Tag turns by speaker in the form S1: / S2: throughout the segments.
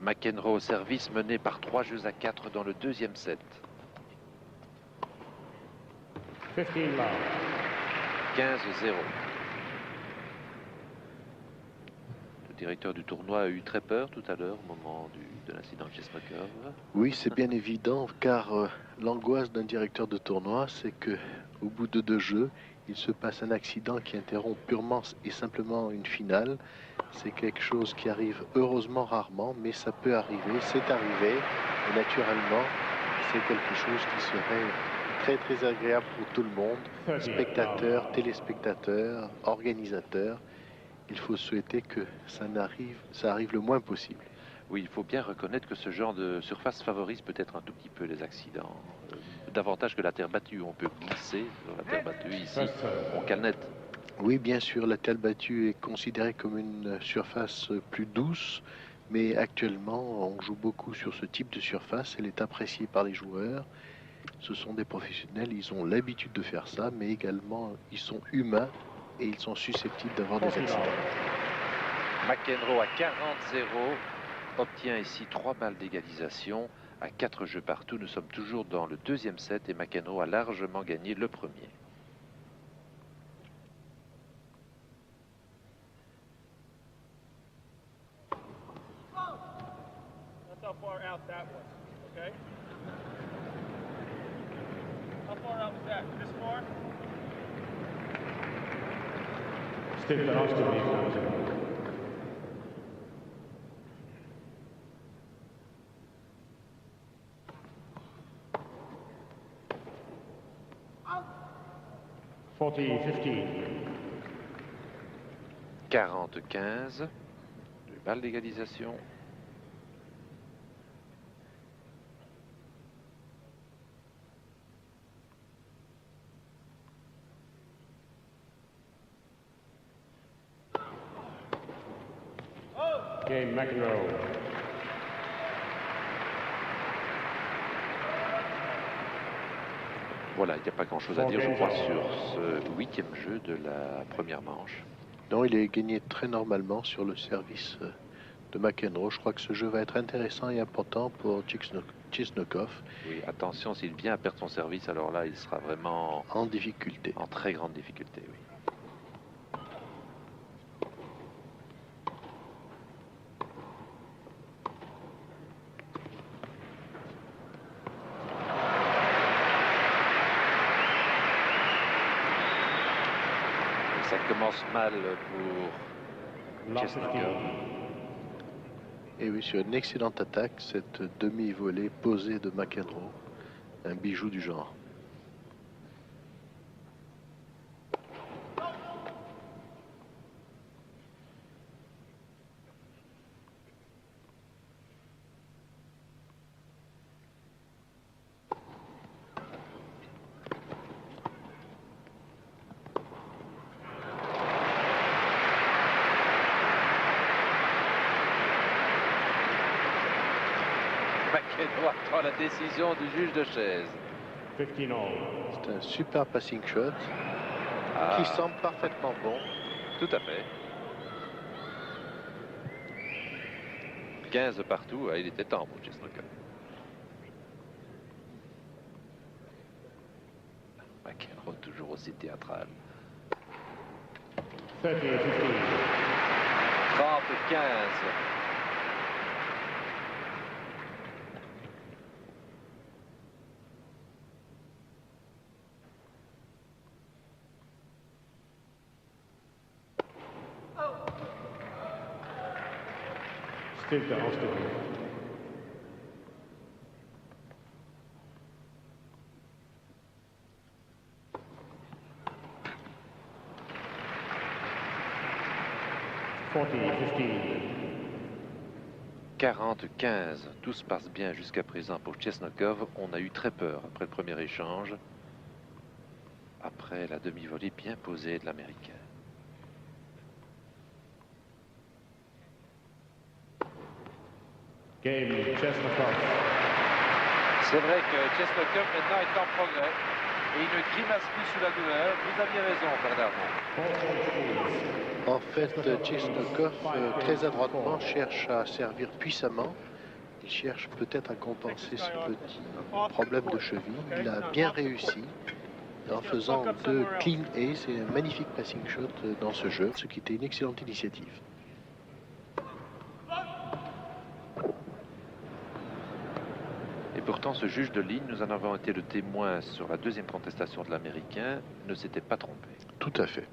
S1: McEnroe au service mené par 3 jeux à 4 dans le deuxième set.
S2: 15 love.
S1: 15-0. Le directeur du tournoi a eu très peur tout à l'heure au moment de l'incident de Chesnokov.
S3: Oui, c'est bien évident, car l'angoisse d'un directeur de tournoi, c'est que au bout de 2 jeux, il se passe un accident qui interrompt purement et simplement une finale. C'est quelque chose qui arrive heureusement rarement, mais ça peut arriver, c'est arrivé, et naturellement, c'est quelque chose qui serait très très agréable pour tout le monde, spectateurs, téléspectateurs, organisateurs. Il faut souhaiter que ça arrive le moins possible.
S1: Oui, il faut bien reconnaître que ce genre de surface favorise peut-être un tout petit peu les accidents. Davantage que la terre battue. On peut glisser sur la terre battue. Ici, on canette.
S3: Oui, bien sûr, la terre battue est considérée comme une surface plus douce, mais actuellement, on joue beaucoup sur ce type de surface. Elle est appréciée par les joueurs. Ce sont des professionnels, ils ont l'habitude de faire ça, mais également, ils sont humains et ils sont susceptibles d'avoir des accidents.
S1: McEnroe à 40-0 obtient ici 3 balles d'égalisation à 4 jeux partout. Nous sommes toujours dans le deuxième set et McEnroe a largement gagné le premier.
S4: That's how far out that was, okay? How far out was that? This far?
S2: Still the last to 40-15.
S1: 40-15. 2 balles d'égalisation.
S2: Game McEnroe.
S1: Voilà, il n'y a pas grand-chose à dire, je crois, sur ce 8e jeu de la première manche.
S3: Non, il est gagné très normalement sur le service de McEnroe. Je crois que ce jeu va être intéressant et important pour Chesnokov.
S1: Oui, attention, s'il vient à perdre son service, alors là, il sera vraiment
S3: en difficulté.
S1: En très grande difficulté, oui. Ça commence mal pour Chesnokov.
S3: Et oui, sur une excellente attaque, cette demi-volée posée de McEnroe, un bijou du genre.
S1: McEnroe attend la décision du juge de chaise.
S2: 15 all.
S3: C'est un super passing shot qui semble parfaitement bon.
S1: Tout à fait. 15 partout, il était temps pour Chesnokov. McEnroe toujours aussi théâtral.
S2: 30-15.
S1: 30-15.
S2: Still the Austin. $40-15.
S1: 40-15. Tout se passe bien jusqu'à présent pour Chesnokov. On a eu très peur après le premier échange. Après la demi-volée bien posée de l'Américain.
S2: Game Chesnokov.
S1: C'est vrai que Chesnokov maintenant est en progrès et il ne grimace plus sous la douleur. Vous aviez raison, Bernard.
S3: En fait, Chesnokov, très adroitement, cherche à servir puissamment Il cherche peut-être à compenser ce petit problème de cheville. Il a bien réussi en faisant 2 clean ace et un magnifique passing shot dans ce jeu, ce qui était une excellente initiative.
S1: Et pourtant, ce juge de ligne, nous en avons été le témoin sur la deuxième contestation de l'Américain, ne s'était pas trompé.
S3: Tout à fait.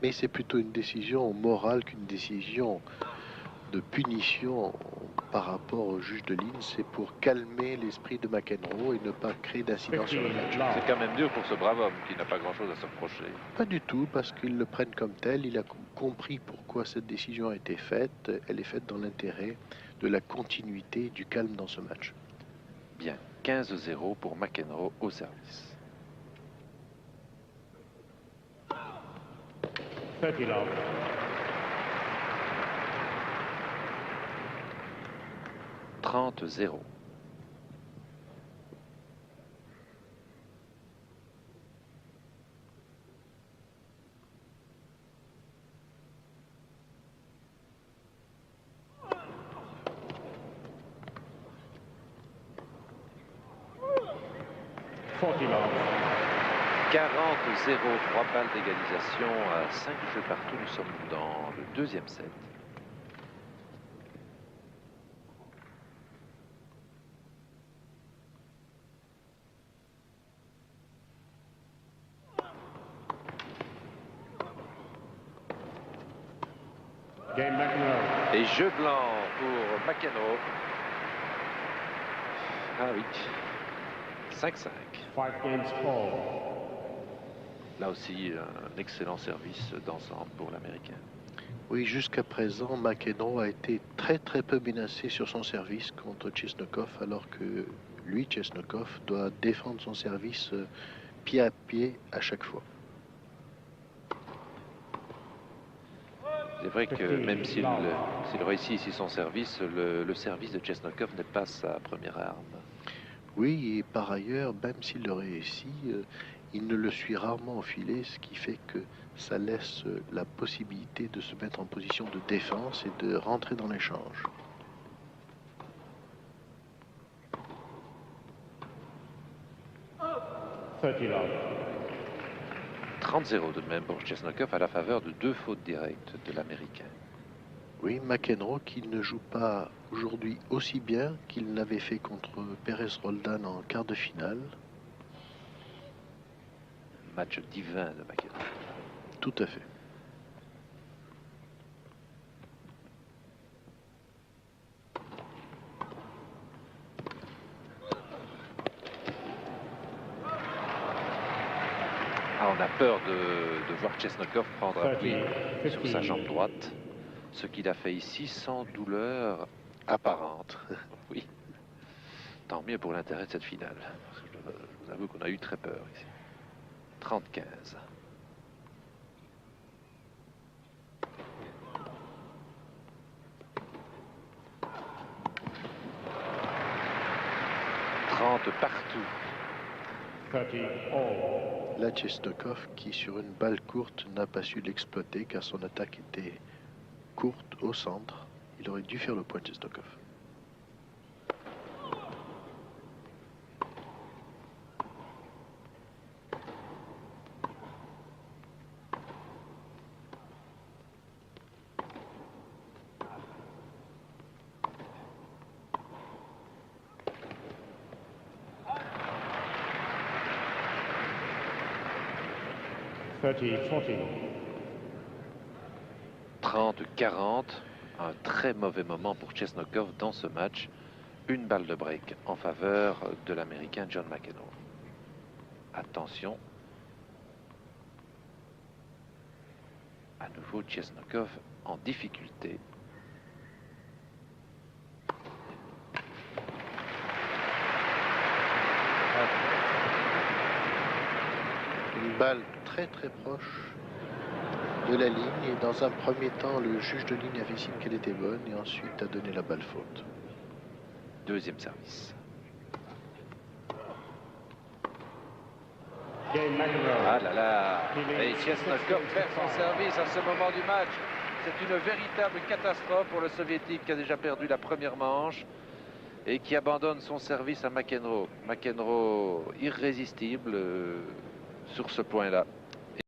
S3: Mais c'est plutôt une décision morale qu'une décision de punition par rapport au juge de ligne. C'est pour calmer l'esprit de McEnroe et ne pas créer d'incident sur le match.
S1: C'est quand même dur pour ce brave homme qui n'a pas grand-chose à se reprocher.
S3: Pas du tout, parce qu'ils le prennent comme tel. Il a compris pourquoi cette décision a été faite. Elle est faite dans l'intérêt de la continuité et du calme dans ce match.
S1: Bien, 15-0 pour McEnroe au service.
S2: 30 love.
S1: « 30-0. « 40-0, 3 balles d'égalisation à 5 jeux partout. Nous sommes dans le deuxième set.
S2: Game McEnroe.
S1: Et jeu blanc pour McEnroe. Ah oui. 5-5.
S2: 5 games all.
S1: Là aussi, un excellent service d'ensemble pour l'Américain.
S3: Oui, jusqu'à présent, McEnroe a été très peu menacé sur son service contre Chesnokov, alors que lui, Chesnokov, doit défendre son service pied à pied à chaque fois.
S1: C'est vrai que même s'il réussit ici son service, le service de Chesnokov n'est pas sa première arme.
S3: Oui, et par ailleurs, même s'il le réussit, il ne le suit rarement au filet, ce qui fait que ça laisse la possibilité de se mettre en position de défense et de rentrer dans l'échange.
S2: Oh.
S1: 30-0 de même pour Chesnokov à la faveur de 2 fautes directes de l'Américain.
S3: Oui, McEnroe qui ne joue pas aujourd'hui aussi bien qu'il l'avait fait contre Pérez Roldan en quart de finale.
S1: Match divin de McEnroe.
S3: Tout à fait.
S1: Ah, on a peur de voir Chesnokov prendre appui sur sa jambe droite. Ce qu'il a fait ici sans douleur apparente. Oui. Tant mieux pour l'intérêt de cette finale. Je vous avoue qu'on a eu très peur ici. 30-15. Partout.
S2: 30 all.
S3: Là, Chesnokov qui sur une balle courte n'a pas su l'exploiter car son attaque était courte au centre. Il aurait dû faire le point de Chesnokov.
S2: $30-40.
S1: 30-40. Un très mauvais moment pour Chesnokov dans ce match. Une balle de break en faveur de l'Américain John McEnroe. Attention. À nouveau Chesnokov en difficulté.
S3: Une balle très proche de la ligne et dans un premier temps le juge de ligne a fait signe qu'elle était bonne et ensuite a donné la balle faute.
S1: Deuxième service.
S2: Game McEnroe.
S1: Ah là là. Et Chesnokov perd son service à ce moment du match. C'est une véritable catastrophe pour le soviétique qui a déjà perdu la première manche. et qui abandonne son service à McEnroe. McEnroe irrésistible sur ce point-là.